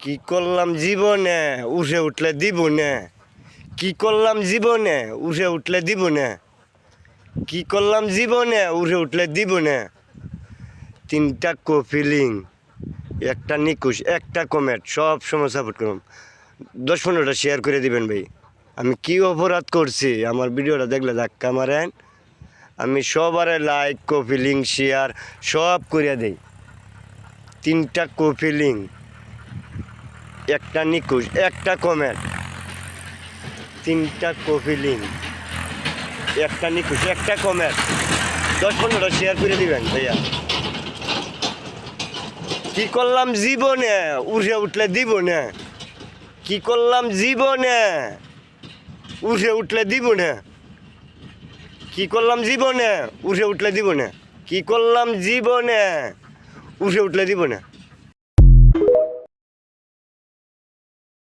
কি করলাম জীবনে উঠে উঠলে দিব না। কি করলাম জীবনে উঠে উঠলে দিব না। কি করলাম জীবনে উঠে উঠলে দিব না। 3টা কফিলিং, একটা নিকুশ, একটা কমেন্ট, সব সময় সাপোর্ট করুন। 10-15টা শেয়ার করে দিবেন ভাই। আমি কি অপরাধ করছি আমার ভিডিওটা দেখলে ধাক্কা মারেন। আমি সবারে লাইক কফিলিং শেয়ার সব করিয়া দিই। 3টা কফিলিং, একটা নিকুশ, একটা কমেন্ট। 3টা কফিলিং, একটা নিকুশ, একটা কমেন্ট, 10-15টা শেয়ার করে দিবেন ভাইয়া। কি করলাম জীবনে উঠে উঠলে দিব না। কি করলাম জীবনে উঠে উঠলে দিব না। কি করলাম জীবনে উঠে উঠলে দিব না। কি করলাম জীবনে উঠে উঠলে দিব না।